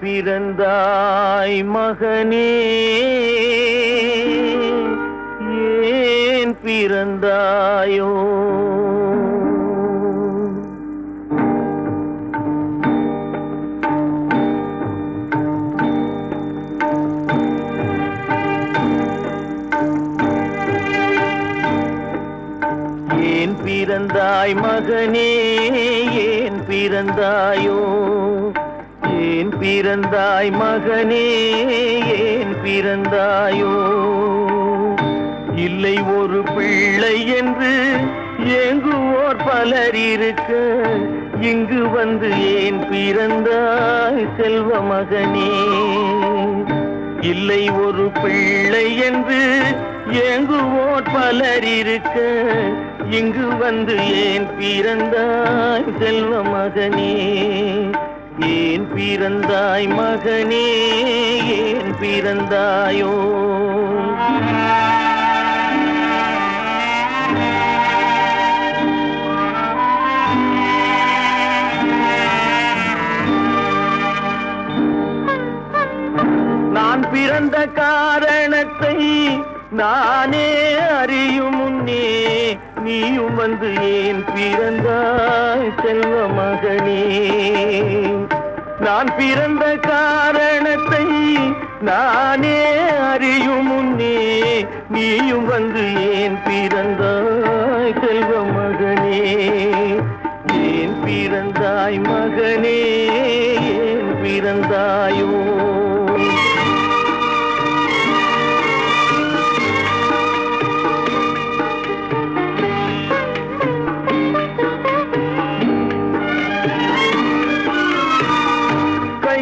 பிறந்தாய் மகனே, ஏன் பிறந்தாயோ? ஏன் பிறந்தாய் மகனே, ஏன் பிறந்தாயோ? ஏன் பிறந்தாய் மகனே, ஏன் பிறந்தாயோ? இல்லை ஒரு பிள்ளை என்று ஏங்குவோர் பலர் இருக்க, இங்கு வந்து ஏன் பிறந்தாய் செல்வ மகனே? இல்லை ஒரு பிள்ளை என்று ஏங்குவோர் பலர் இருக்க, இங்கு வந்து ஏன் பிறந்தாய் செல்வ மகனே? ஏன் பிறந்தாய் மகனே, ஏன் பிறந்தாயோ? நான் பிறந்த காரணத்தை நானே அறியும் முன்னே, நீயும் வந்து ஏன் பிறந்தாய் செல்வ மகனே? நான் பிறந்த காரணத்தை நானே அறியும் முன்னே, நீயும் வந்து ஏன் பிறந்தாய் செல்வ மகனே? ஏன் பிறந்தாய் மகனே, ஏன் பிறந்தாயோ?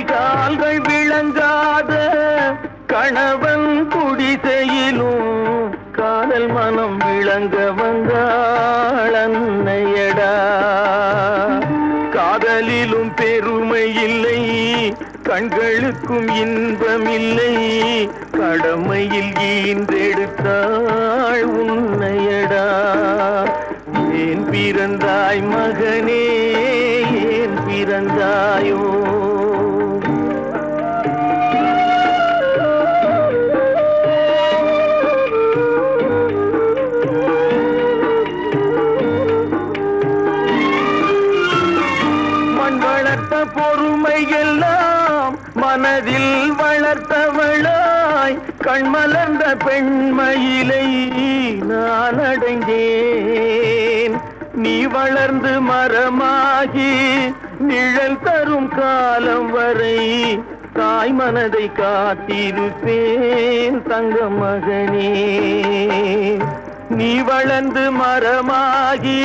கால்கள் விளங்காத கணவன் குடிசையிலும் காதல் மனம் விளங்க வந்தாள் அன்னையடா. காதலிலும் பெருமை இல்லை, கண்களுக்கும் இன்பமில்லை, கடமையில் ஈன்றெடுத்தாள் உன்னையடா. ஏன் பிறந்தாய் மகனே, ஏன் பிறந்தாயோ? பொறுமை எல்லாம் மனதில் வளர்த்தவளாய், கண்மலர்ந்த பெண்மயிலை நான் அடைந்தேன். நீ வளர்ந்து மரமாகி நிழல் தரும் காலம் வரை தாய் மனதை காத்திருப்பேன் தங்க மகனே. நீ வளர்ந்து மரமாகி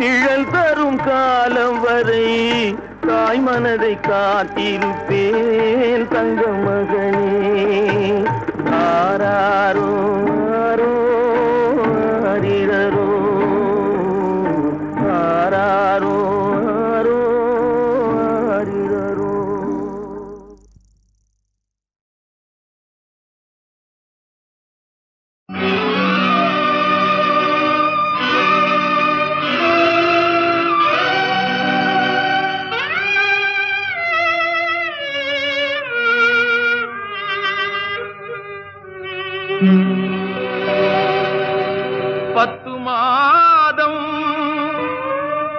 நிழல் தரும் காலம் வரை தாய் மனதை காத்திருப்பேன் தங்க மகனே. ஆராரோ ஆரோ ஆரிரரோ, ஆராரோ ஆரோ ஆரிரரோ. பத்து மாதம்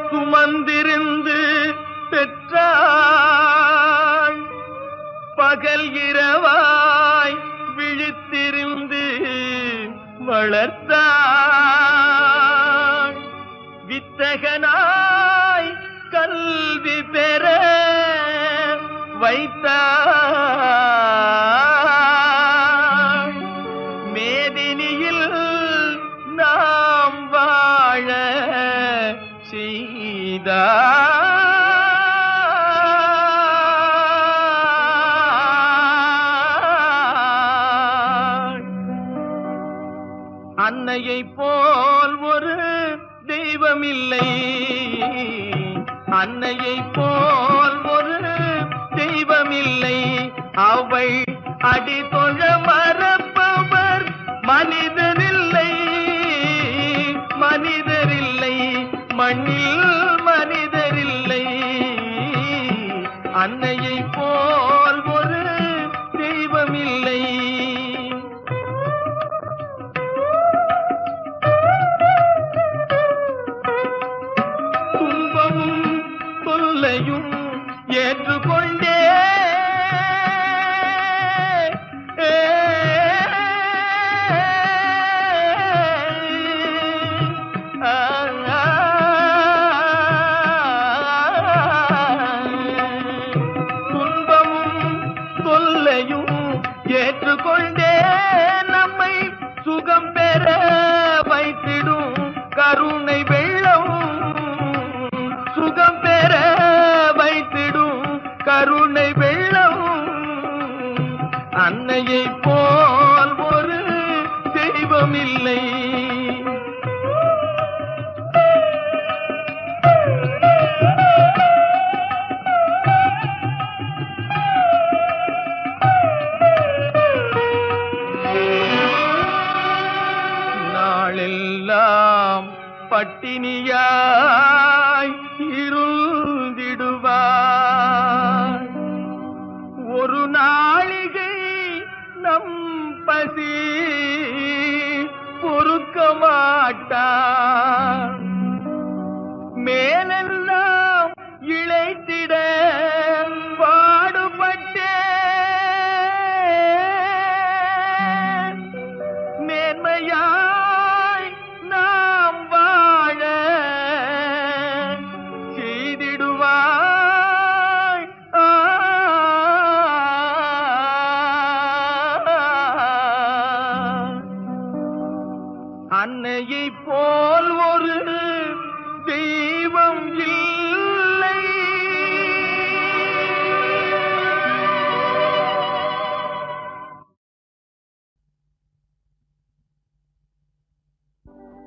சுமந்திருந்து பெற்றாள், பகல் இரவாய் விழித்திருந்து வளர்த்தாள். வித்தகனாய் கல்வி பெற வைத்தாள். மேதினியில் நாம் வாழ செய்தாள். அன்னையை போல் ஒரு தெய்வமில்லை, அன்னையை போல் ஒரு தெய்வமில்லை. அவள் அடிதொழ மறப்பவர் மனிதரில்லை, மனிதரில்லை, மண்ணில் மனிதரில்லை. அன்னையை போல் ஏற்றுக்கொண்டே துன்பமும் தொல்லையும் ஏற்றுக்கொண்டே நம்மை சுகம் பெற வைத்திடும் கருணை வெள்ளம், சுகம் பெற வைத்திடும் கருணை வெள்ளம். அன்னையை போல் ஒரு தெய்வம் இல்லை. நாளெல்லாம் பட்டினியாய் இருந்திடுவார், ஒரு நாளிகை நம் பசி பொறுக்க மாட்டார். மேலெல்லாம் இளைத்திட பாடுபட்டேன், மேன்மையாய் நாம் வாழ செய்திடுவாய். அன்னையை போல் ஒரு தெய்வம் இல்லை.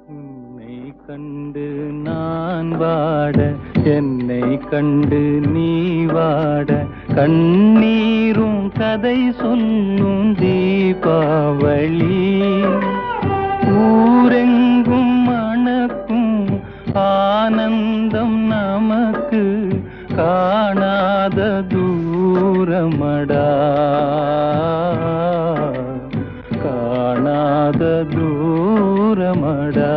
உன்னை கண்டு நான் வாட, என்னை கண்டு நீ வாட, கண்ணீரும் கதை சொல்லும் தீபாவளி. ஊரெங்கும் மணக்கும் ஆனந்தம் நமக்கு காணாத தூரமடா, காணாத தூரமடா.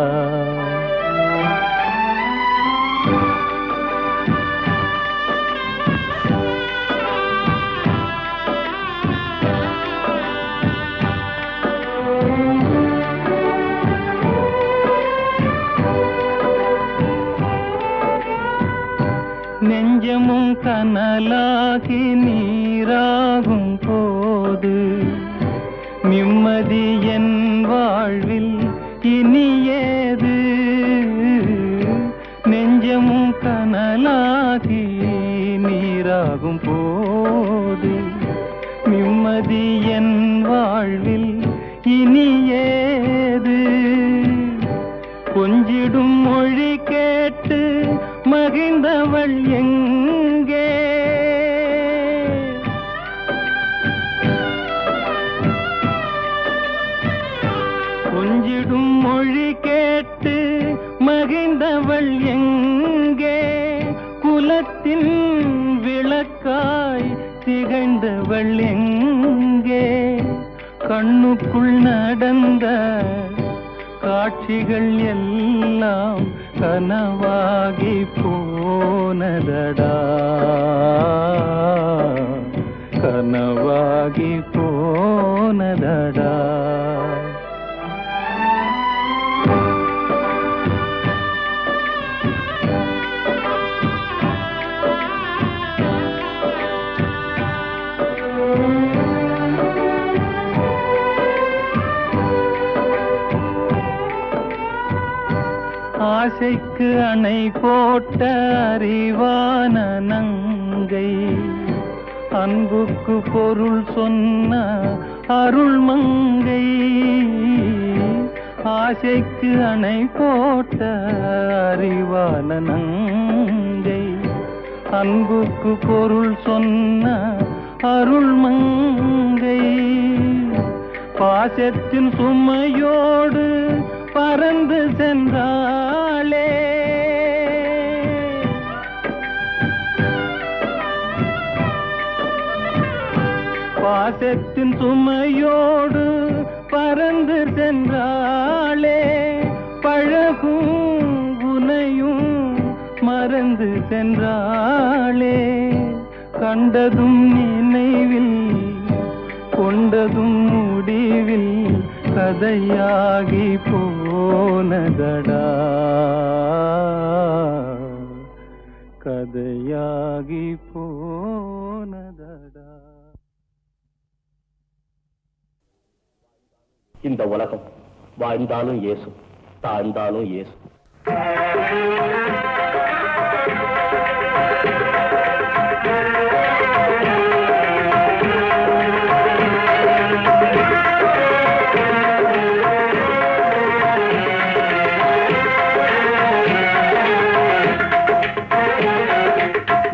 நெஞ்சமும் கனலாகி நீராகும் போது நிம்மதி என் வாழ்வில் இனியேது. நெஞ்சமும் கனலாகி நீராகும் போது நிம்மதி என் வாழ்வில் இனியேது. கொஞ்சிடும் மொழி கேட்டு மகிழ்ந்தவள் எங்கே, கொஞ்சிடும் மொழி கேட்டு மகிழ்ந்தவள் எங்கே, குலத்தின் விளக்காய் திகழ்ந்தவள் எங்கே. கண்ணுக்குள் நடந்த காட்சிகள் எல்லாம் கனவாகி போனதடா, கனவாகி போனதடா. ஆசைக்கு அணை போட்ட அறிவான நங்கை, அன்புக்கு பொருள் சொன்ன அருள் மங்கை. ஆசைக்கு அணை போட்ட அறிவான நங்கை, அன்புக்கு பொருள் சொன்ன அருள் மங்கை. பாசத்தின் சுமையோடு பறந்து சென்றாளே, பாசத்தின் சுமையோடு பறந்து சென்றாளே. பழகும் உனையும் மறந்து சென்றாளே, கண்டதும் நினைவில் கொண்டதும் முடிவில் கதையாகி போனதடா, கதையாகி போனதடா. இந்த உலகம் வாழ்ந்தாலும் இயேசு, தாழ்ந்தாலும் இயேசு.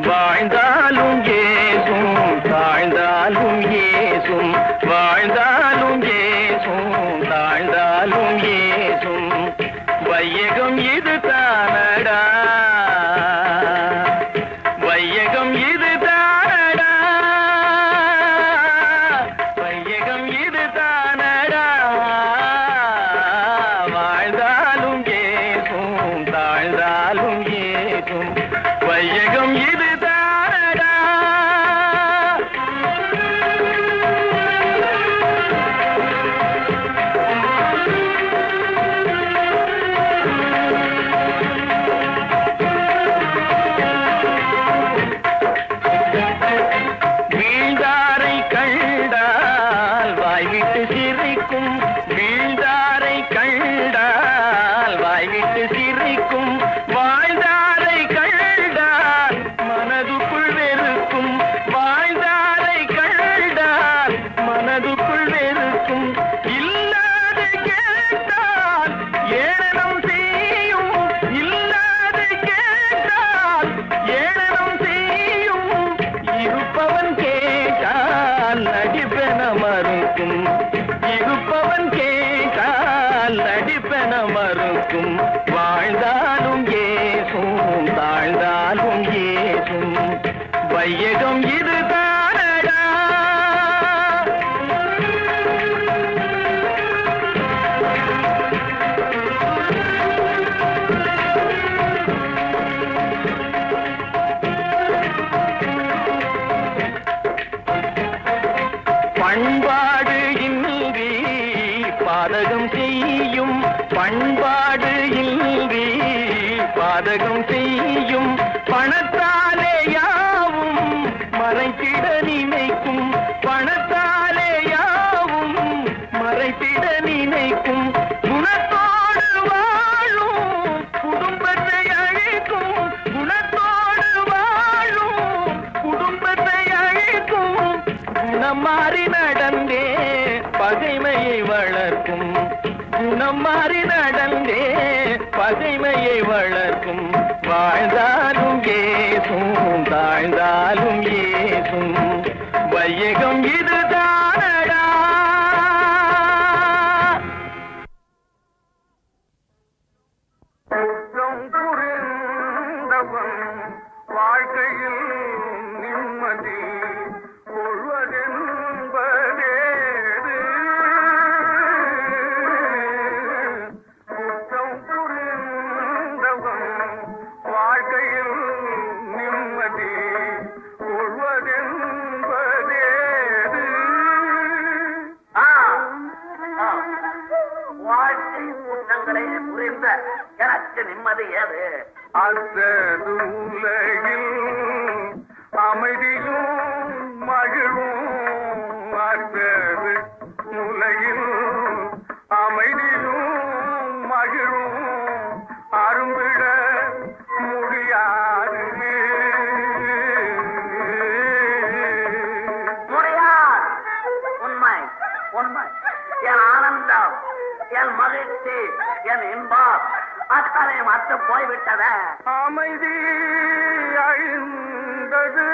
வாழ்ந்தாலும் ஏசும் தாழ்ந்தாலும் ஏசும், வாழ்ந்தாலும் ஏசும் தாழ்ந்தாலும் ஏசும், வையகம் இது தானடா, வையகம் இது தானடா, வையகம் இது தானடா. வாழ்ந்தாலும் ஏசும் தாழ்ந்தாலும் ஏசும், வையகம் இது தானடா. வீழ்ந்தாரை கண்டால் வாய்விட்டு சிரிக்கும், வீழ்ந்தாரை கண்டால் வாய்விட்டு சிரிக்கும், வாழ்ந்தாரை கண்டால் மனதுக்குள் வெறுக்கும், வாழ்ந்தாரை கண்டால் மனதுக்குள் வெறுக்கும். இல்லாது கேட்டால் ஏளனம் செய்யும், இல்லாது கேட்டால் ஏளனம் செய்யும், இருப்பவன் கேட்டால் நடிப்பென மறுக்கும், இருப்பவன் கேட்டால் நடிப்பென மறுக்கும். வாழ்ந்தாலும் ஏசும் தாழ்ந்தாலும் ஏசும், வையகம் இது தானடா. பண்பாடு இன்றி பாதகம் செய்யும், பண்பாடு இன்றி பாதகம் செய்யும், பணத்தாலே யாவும் மறைத்திட நினைக்கும், பணத்தாலே யாவும் மறைத்திட நினைக்கும், குணத்தோடு வாழும் குடும்பத்தை அழிக்கும், குணத்தோடு வாழும் குடும்பத்தை அழிக்கும், குணம் மாறி நடந்தே பகைமையை வளர்க்கும், குணம் மாறி நடந்தே பகைமையை வளர்க்கும். வாழ்ந்தாலும் ஏசும் தாழ்ந்தாலும் ஏசும், வையகம் இது தானடா. குற்றம் புரிந்தவன் வாழ்க்கையில் நிம்மதி கொள்வதென்பதேது, குற்றம் புரிந்தவன் வாழ்க்கையில் நிம்மதி கொள்வதென்பதேது. வாழ்க்கை குற்றங்களை புரிந்த எனக்கு நிம்மதி ஏது? அடுத்தது உலகில் அமைதியும் மகிழும், அடுத்தது உலகில் அமைதியும் மகிழும், அரும்பிட முடியாது முடியாது. உண்மை உண்மை. என் ஆனந்தம், என் மகிழ்ச்சி, என் இன்பம் அத்தனை மற்ற போய்விட்டத. அமைதி அழிந்தது,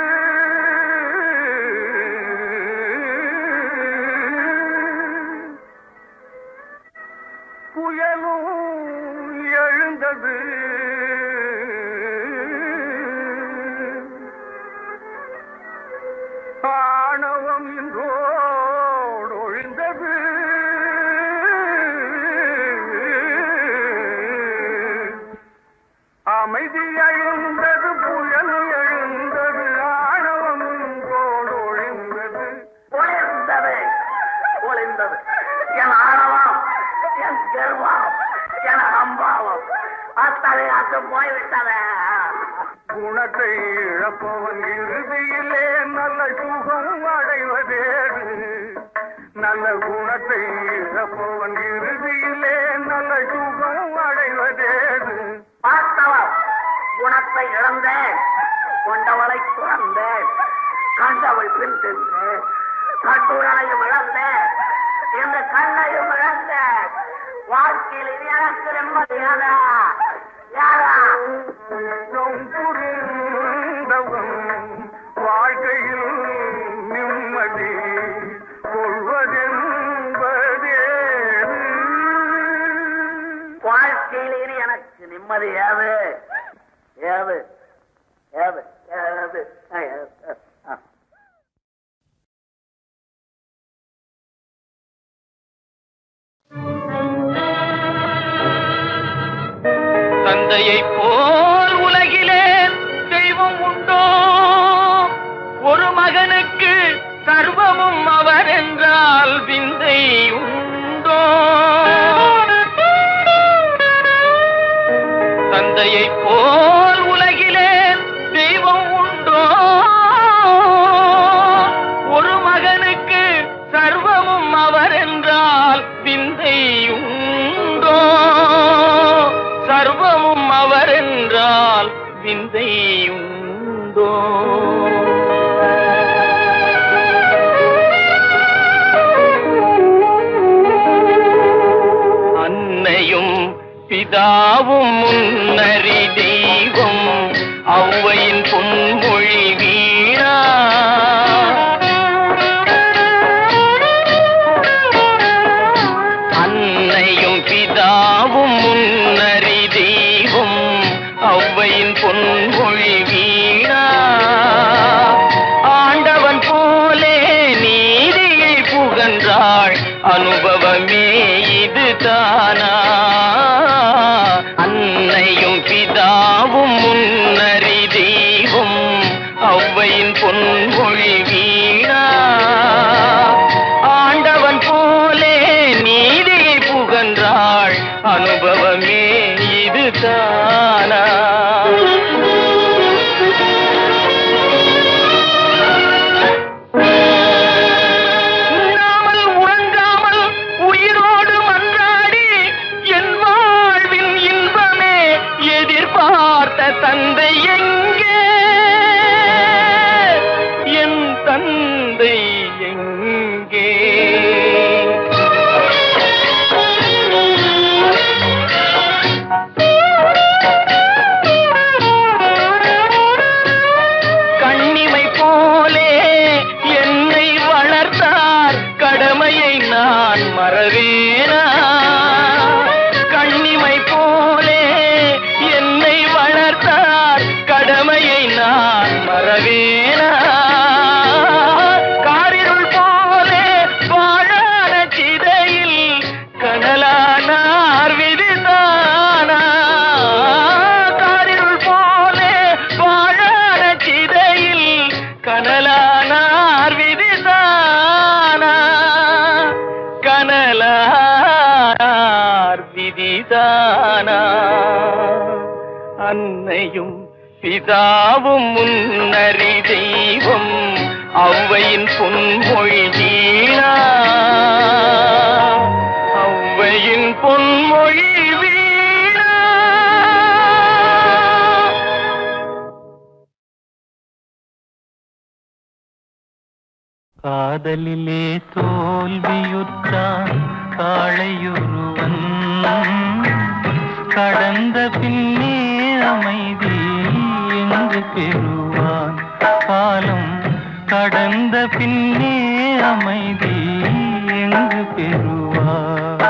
புயலும் எழுந்தது, ஆணவம் இன்றோடு ஒழிந்தது, அமைதி எழுந்தது, புயல் எழுந்தது, ஆணவம் பார்த்தாலே அக்கம் போய்விட்டதே. குணத்தை இழப்பவன் இறுதியிலே நல்ல சுகம் அடைவதேடு. நல்ல குணத்தை இழப்பவன் இறுதியிலே நல்ல சுகம் அடைவதேடு. பார்த்தவள் குணத்தை இழந்தேன், கொண்டவளை துறந்தேன், கண்டவள் பின் சென்றேன், கட்டுரனையும் இழந்தேன், இந்த கண்ணையும் இழந்தேன். வாழ்க்கையில் இது எனக்கு நிம்மதியாதா? யாரா புரிந்தவன் வாழ்க்கையில் நிம்மதி கொள்வதென்பதே. வாழ்க்கையில் இது எனக்கு நிம்மதி ஏது? ஏது ஏது ஏது ஏது? தந்தையை போல் உலகிலே தெய்வம் உண்டோ? ஒரு மகனுக்கு சர்வமும் அவர் என்றால் விந்தை உண்டோ? தந்தையை போல் உலகிலே தெய்வம் உண்டோ? ஒரு மகனுக்கு சர்வமும் அவர் என்றால் விந்தை உண்டோ? சர்வமும் அவர் என்றால் விந்தை உண்டோ? அன்னையும் பிதாவும் முன்னறி தெய்வம், ஔவையின் பொன்மொழி வீணா. அன்னையும் பிதாவும் முன்னறி தெய்வம், ஔவையின் பொன்மொழி வீணா. ஆண்டவன் போலே நீதியை புகன்றாள், அனுபவமே இது தானா? அன்னையும் பிதாவும் முன்னறி தெய்வம், ஔவையின் பொன்மொழி வீணா. ஆண்டவன் போலே நீதியை புகன்றாள், அனுபவமே இது தானா? உண்ணாமல் உறங்காமல் உயிரோடு மன்றாடி என் வாழ்வின் இன்பமே எதிர்பார்த்த தந்தை எங்கே? என் தந்தை எங்கே? கண்ணிமை போலே என்னை வளர்த்தார், கடமையை நான் மறவேனா? கண்ணிமை போலே என்னை வளர்த்தார், கடமையை நான் மறவேனா? காரிருள் போலே வாழான சிதையில் கனலானார் விதிதானா? காரிருள் போலே வாழான சிதையில் கனலானார் விதிதானா? கனலானார் விதிதானா? அன்னையும் பிதாவும் முன்னறி தெய்வம், ஔவையின் பொன்மொழி வீணா. ஔவையின் பொன்மொழி வீணா. காதலிலே தோல்வியுற்றான் காளையொருவன், கடந்த பின்னே அமைதி எங்கு பெறுவான்? காலம் கடந்த பின்னே அமைதி எங்கு பெறுவான்?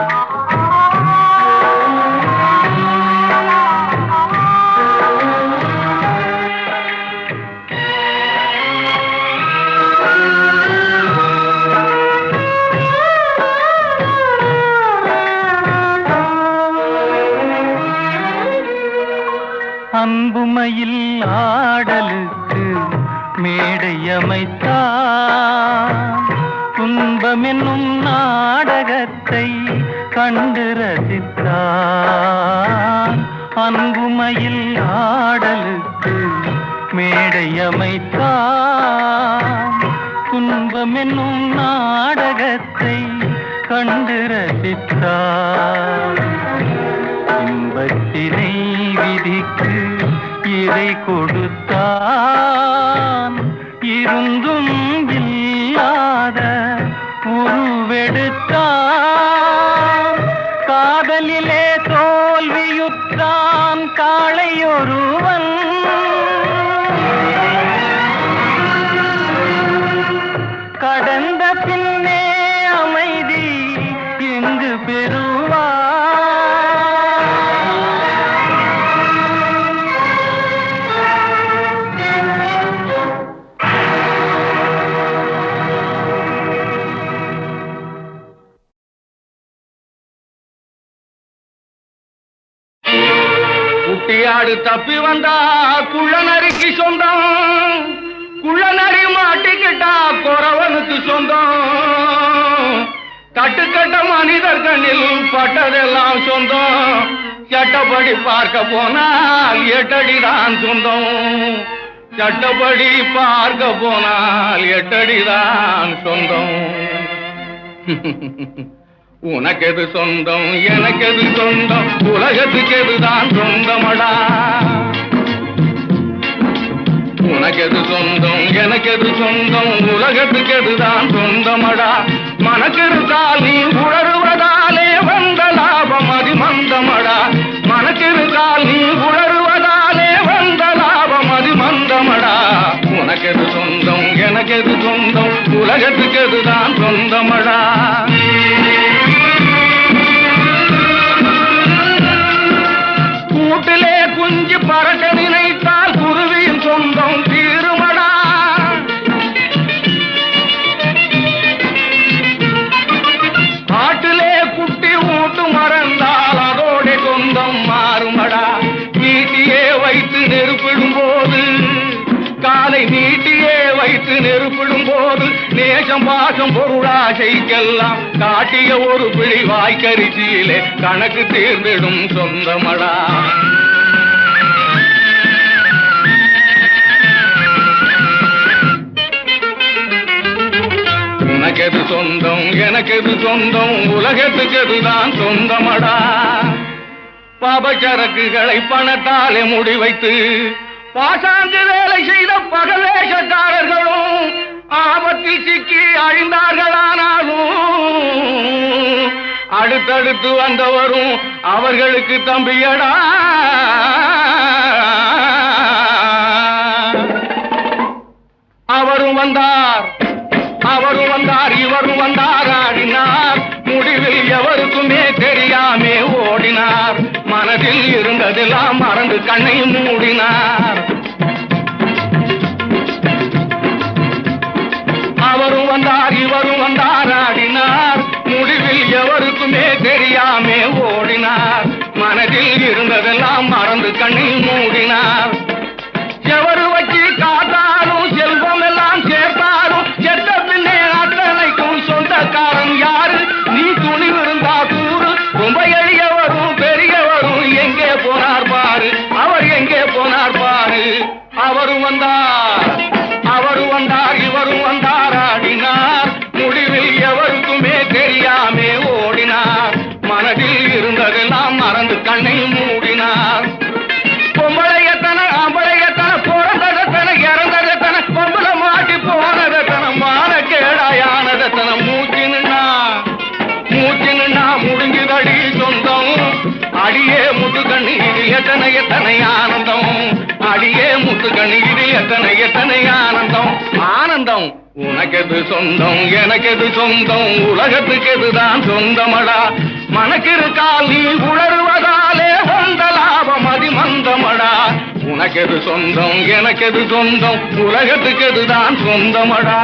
அன்புமையில் ஆடலுக்கு மேடை அமைத்தான், துன்பமென்னும் நாடகத்தை கண்டு ரசித்தான். அன்புமையில் ஆடலுக்கு மேடை அமைத்தான். துன்பம் என்னும் நாடகத்தை கண்டு ரசித்தான். இன்பத்தினை விதிக்கு இறை கொடுத்தான். இருந்தும் இல்லாத உருவெடுத்தான். காதலிலே தோல்வியுற்றான் காளையொருவன். கடந்த பின்னே அமைதி எங்கு பெறுவான்? குட்டியாடு தப்பி வந்தா குள்ள நரிக்கு சொந்தம், குள்ள நரி மாட்டிக்கிட்டா குறவனுக்கு சொந்தம். கட்டுக்கட்ட மனிதர் கண்ணில் பட்டதெல்லாம் சொந்தம். சட்டப்படி பார்க்க போனால் 8 அடிதான் சொந்தம். சட்டப்படி பார்க்க போனால் 8 அடிதான் சொந்தம். உனக்கெது சொந்தம் எனக்கெது சொந்தம், உலகத்துக்கு எதுதான் சொந்தமடா. உனக்கெது சொந்தம் எனக்கெது சொந்தம், உலகத்துக்கு எதுதான் சொந்தமடா. மனக்கிருந்தால் நீ உணர்வதாலே வந்த லாபம் அதிமந்தமடா. மனக்கிருந்தால் நீ உணர்வதாலே வந்த லாபம் அதிமந்தமடா. உனக்கெது சொந்தம் எனக்கெது சொந்தம், உலகத்துக்கு எதுதான் சொந்தமடா. கூட்டிலே குஞ்சு பறக்க நினைத்தால் குருவியின் சொந்தம் தீருமடா. காட்டிலே குட்டி ஊட்டு மறந்தால் அதோட சொந்தம் மாறுமடா. நீட்டியே வைத்து நெருப்பிடும் போது, காலை நீட்டியே வைத்து நெருப்பிடும் போது, நேசம் பாசம் பொருளாசைக்கெல்லாம் காட்டிய ஒரு பிடி வாய்க்கரிசியிலே கணக்கு தீர்ந்திடும் சொந்தமடா. உனக்கெது சொந்தம் எனக்கெது சொந்தம், உலகத்துக்கு எதுதான் சொந்தமடா. பாபச்சரக்குகளை பணத்தாலே முடிவைத்து பாசாங்கு வேலை செய்த பகவேஷக்காரர்களும் ஆபத்தில் சிக்கி அழிந்தார்களானாலும் அடுத்தடுத்து வந்தவரும் அவர்களுக்கு தம்பியடா. அவரும் வந்தார் இவரும் வந்தார் ஆடினார். முடிவில் எவருக்குமே தெரியாமே ஓடினார். மனதில் இருந்ததெல்லாம் மறந்து கண்ணை மூடினார். அவரும் வந்தார் இவரும் வந்தார் ஆடினார். முடிவில் எவருக்குமே தெரியாமே ஓடினார். மனதில் இருந்ததெல்லாம் மறந்து கண்ணை மூடினார். எவரு வச்சு காத்தாலும் செல்வம் எல்லாம் சேர்த்தாலும் செத்த பின்னே அத்தனைக்கும் சொந்தக்காரன் யாரு? நீ துணிவிருந்தா கூறு. ரொம்ப எளியவரும் பெரியவரும் எங்கே போனார் பாரு, அவர் எங்கே போனார் பாரு. அவரும் வந்தார் இவரும் வந்தார் ஆடினார். முடிவில் எவருக்குமே தெரியாமே ஓடினார். மனதில் இருந்ததெல்லாம் மறந்து கண்ணை மூடினார். பொம்பளையத்தன ஆம்பளையத்தன, பிறந்ததத்தன இறந்ததத்தன, பொம்பளை மாட்டி போனதத்தன, மான கேடாயானதத்தன. மூச்சு நின்னா முடிஞ்சுதடி சொந்தம். அடியே முத்துக்கண்ணி இது எத்தனை ஆனந்தம். அடியே முத்துக்கண்ணி இது எத்தனை ஆனந்தம். ஆனந்தம் உனக்கெது சொந்தம் எனக்கெது சொந்தம், உலகத்துக்கு எதுதான் சொந்தமடா. மனக்கிருக்கால் நீ உணர்வதாலே வந்த லாபம் அதிமந்தமடா. உனக்கெது சொந்தம் எனக்கெது சொந்தம், உலகத்துக்கு எதுதான் சொந்தமடா.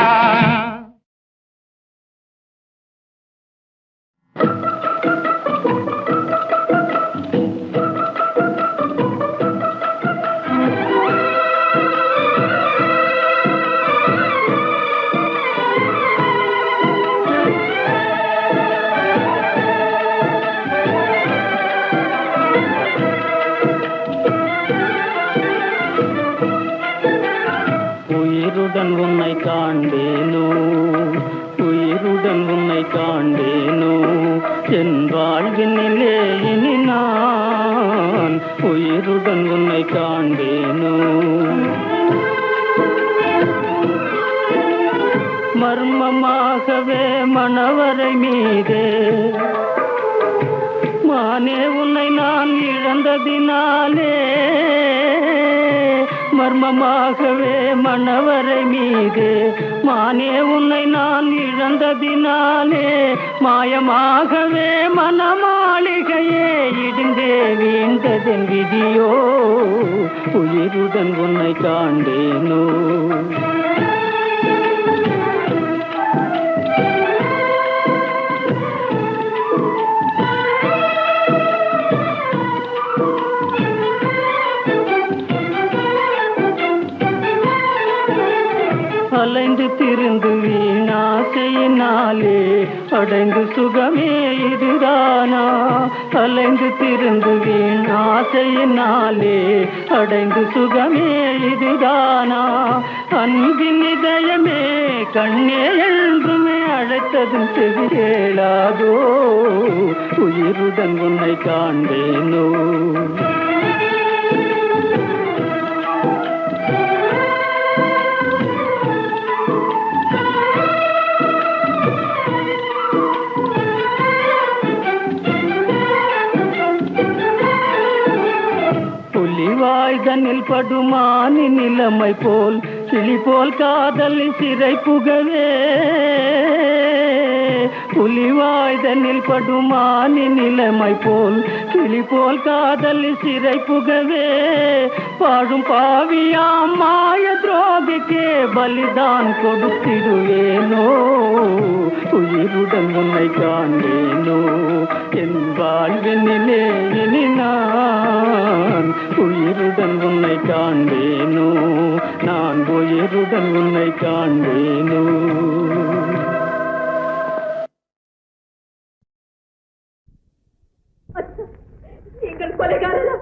உயிருடன் உன்னை காண்பேனோ, உயிருடன் உன்னை காண்பேனோ, என் வாழ்வினிலே இனி நான் உயிருடன் உன்னை காண்பேனோ. மர்மமாகவே மணவரை மீதே மானே உன்னை நான் இழந்ததினாலே, மர்மமாகவே மணவரை மீது மானே உன்னை நான் இழந்ததினாலே, மாயமாகவே மனமாளிகையே இடிந்தே வீழ்ந்ததென் விதியோ, உயிருடன் உன்னை காண்பேனோ. அலைந்து திருந்து வீணாசையினாலே அடைந்து சுகமே இதுதானா, அலைந்து திருந்து வீணாசையினாலே அடைந்து சுகமே இதுதானா, அன்பின் இதயமே கண்ணே என்றுமே அழைத்ததும் செவி கேளாதோ, உயிருடன் உன்னை காண்பேனோ. வாய்தனில் படுமானி நிலைமை போல் கிளி போல் காதல் சிறை புகவே, புலிவாய்தனில் படுமானி நிலைமை போல் கிளி போல் காதல் சிறை புகவே, பாடும் பாவியாம் மாய துரோகிக்கே பலிதான் கொடுத்திடுவேனோ, உயிருடன் உன்னை காண்பேனோ, என் வாழ்வினிலே இனி நான் உயிருடன் உன்னை காண்பேனோ, நான் உயிருடன் உன்னை காண்பேனோ. நீங்கள் கொலைகாரரா?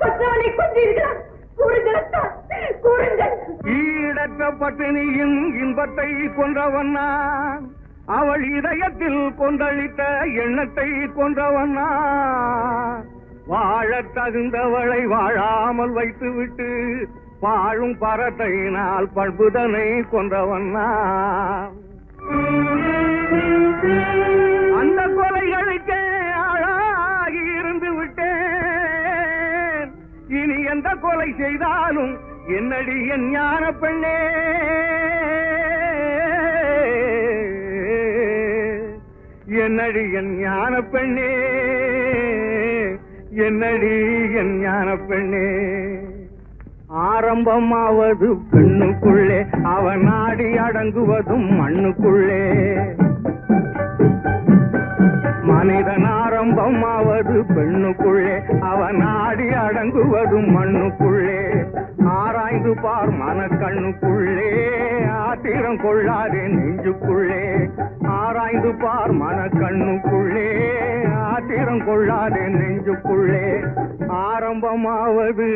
கொற்றவனை கொன்றீர்களா? கூறுங்கள், கூறுங்கள். ஈடற்ற பட்டினியின் இன்பத்தை கொன்றவன் நான், அவள் இதயத்தில் கொந்தளித்த எண்ணத்தை கொன்றவன் நான், வாழத் தகுந்தவளை வாழாமல் வைத்துவிட்டு வாழும் பரத்தையினால் பண்புதனை கொன்றவன் நான். அந்த கொலைகளுக்கே ஆளாகி இருந்து விட்டேன், இனி எந்த கொலை செய்தாலும் என்னடி என் ஞான பெண்ணே, என்னடி என் ஞான பெண்ணே, என்னடி என் ஞான பெண்ணே. ஆரம்பமாவது பெண்ணுக்குள்ளே, அவன் நாடி அடங்குவதும் மண்ணுக்குள்ளே, மனிதன் ஆரம்பமாவது பெண்ணுக்குள்ளே, அவன் நாடி அடங்குவதும் மண்ணுக்குள்ளே. ஆராய்ந்து பார் மனக்கண்ணுக்குள்ளே, ஆத்திரம் கொள்ளாதே நெஞ்சுக்குள்ளே, ஆராய்ந்து பார் மனக்கண்ணுக்குள்ளே, ஆத்திரம் கொள்ளாதே நெஞ்சுக்குள்ளே. ஆரம்பமாவது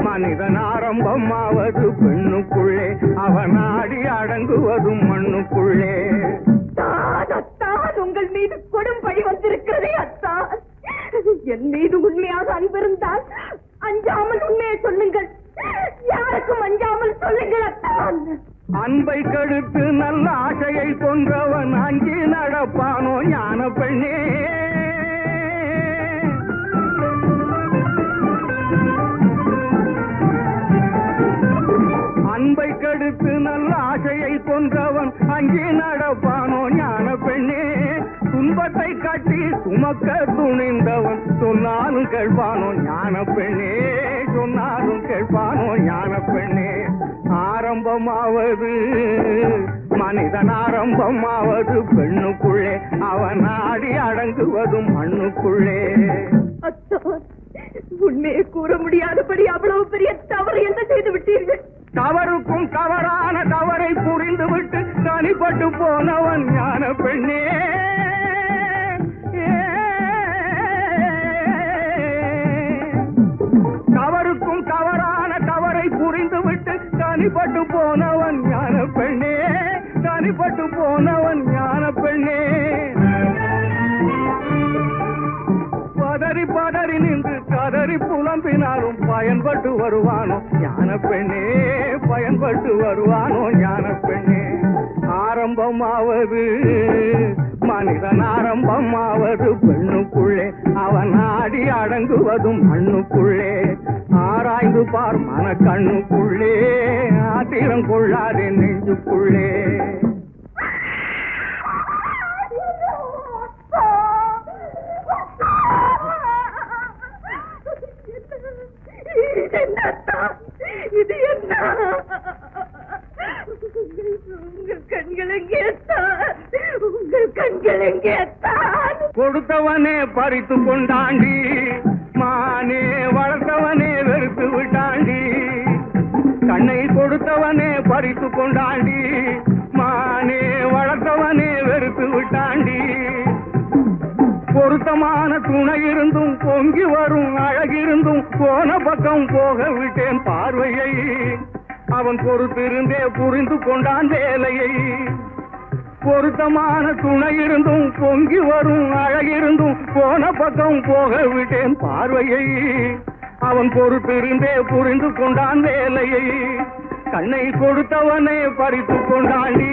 மனிதன் ஆரம்பமாவது பெண்ணுக்குள்ளே, அவன் நாடி அடங்குவதும் மண்ணுக்குள்ளே. உங்கள் மீது கொடும் பழி வந்திருக்கிறதே அத்தா. என் மீது உண்மையாக அன்பிருந்தால் அஞ்சாமல் உண்மையை சொல்லுங்கள், யாருக்கும் அஞ்சாமல் சொல்லுங்கள் அத்தான். அன்பை கெடுத்து நல்ல ஆசையை கொன்றவன் அங்கே நடப்பானோ ஞான பெண்ணே. அன்பை கெடுத்து நல்ல ஆசையை கொன்றவன் அங்கே நடப்பானோ ஞான பெண்ணே. துன்பத்தை காட்டி சுமக்க துணிந்தவன் சொன்னாலும் கேட்பானோ ஞான பெண்ணே, சொன்னாலும் கேட்பானோ ஞான பெண்ணே. ஆரம்பமாவது மனிதன் ஆரம்பமாவது பெண்ணுக்குள்ளே, அவன் நாடி அடங்குவதும் மண்ணுக்குள்ளே. உண்மையை கூற முடியாதபடி அவ்வளவு பெரிய தவறு என்ன செய்து விட்டீர்கள்? தவறுக்கும் தவறான தவறை புரிந்துவிட்டு தனிப்பட்டு போனவன் ஞான பெண்ணே. தவறுக்கும் தவறான தவறை புரிந்துவிட்டு தனிப்பட்டு போனவன் ஞான பெண்ணே, தனிப்பட்டு போனவன் ஞான பெண்ணே. பதறி பதறி நின்று கதறி புலம்பினாலும் பயன்பட்டு வருவானோ ஞான பெண்ணே, பயன்பட்டு வருவானோ ஞான பெண்ணே. ஆரம்பமாவது மனிதன், ஆரம்பமாவது பெண்ணுக்குள்ளே, அவன் ஆடி அடங்குவதும் மண்ணுக்குள்ளே. ஆராய்ந்து பார் மன கண்ணுக்குள்ளே, ஆத்திரம் கொள்ளாதே நெஞ்சுக்குள்ளே. இது என்ன? உங்கள் கண்கள் எங்கே தான்? உங்கள் கண்கள் எங்கே தான்? கொடுத்தவனே பறித்து கொண்டாண்டி, மானே வளர்த்தவனே வெறுத்து விட்டாண்டி. கண்ணை கொடுத்தவனே பறித்து கொண்டாண்டி, மானே வளர்த்தவனே வெறுத்து விட்டாண்டி. பொருத்தமான துணை இருந்தும் பொங்கி வரும் அழகிருந்தும் போன பக்கம் போக விட்டேன் பார்வையை. அவன் பொறுத்திருந்தே புரிந்து கொண்டான் வேலையை. பொருத்தமான துணை இருந்தும் பொங்கி வரும் அழகிருந்தும் போன பக்கம் போக விட்டேன் பார்வையை. அவன் பொறுத்திருந்தே புரிந்து கொண்டான் வேலையை. கண்ணை கொடுத்தவனே பறித்து கொண்டாண்டி,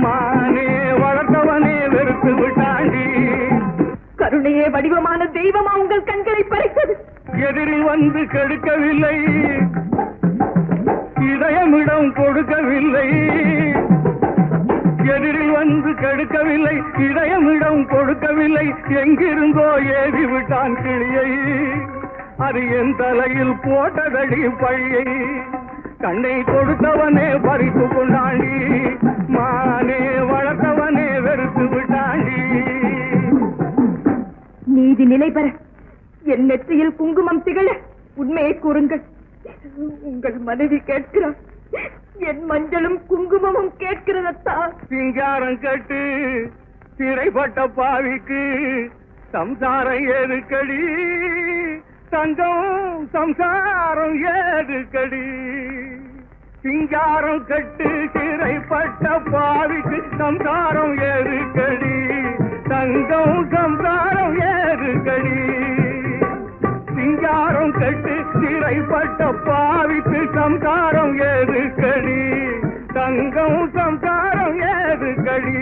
மானே வளர்த்தவனே வெறுத்து விட்டாண்டி. கருணையே வடிவமான தெய்வமா உங்கள் கண்களை பறித்தது? எதிரில் வந்து கெடுக்கவில்லை, இதயமிடம் கொடுக்கவில்லை. எதிரில் வந்து கெடுக்கவில்லை, இதயமிடம் கொடுக்கவில்லை. எங்கிருந்தோ ஏறி விட்டான் கிளியை, அது என் தலையில் போட்டதடி பழியை. கண்ணை கொடுத்தவனே பறித்து கொண்டாண்டி, மானே வளர்த்தவனே வெறுத்து விட்டாண்டி. நீதி நிலை பெற என் நெற்றியில் குங்குமம் திகழ உண்மையை கூறுங்கள். உங்கள் மனைவி கேட்கிறார், என் மஞ்சளும் குங்குமமும் கேட்கிறதா? சிங்காரம் கட்டு சிறைப்பட்ட பாவிக்கு சம்சாரம் ஏதுக்கடி, தங்கம் சம்சாரம் ஏதுக்கடி. சிங்காரம் கட்டு சிறைப்பட்ட பாவிக்கு சம்சாரம் ஏதுக்கடி, தங்கம் சம்சாரம் ஏதுக்கடி. சிங்காரம் கட்டு சிறைப்பட்ட பாவிக்கு சம்சாரம் ஏதுக்கடி, தங்கம் சம்சாரம் ஏதுக்கடி.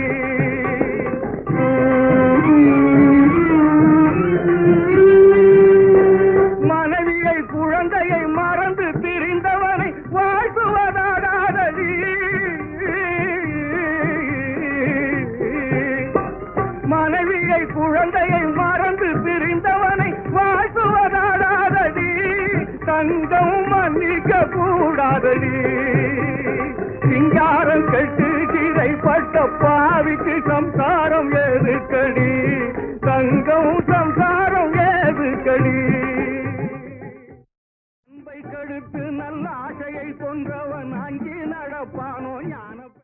மனைவியை குழந்தையை மறந்து திரிந்தவனை வாழ்த்துவதாகாதடி. மனைவியை குழந்தையை மறந்து திரிந்தவனை வாழ்த்துவதாகாதடி. தங்கம் மன்னிக்க கூடாதடி. சிங்காரம் கட்டு சிறைப்பட்ட பாவிக்கு சம்சாரம் ஏதுக்கடி, தங்கம் சம்சாரம் ஏதுக்கடி. அன்பை கெடுத்து நல்ல ஆசையை கொன்றவன் அங்கே நடப்பானோ ஞான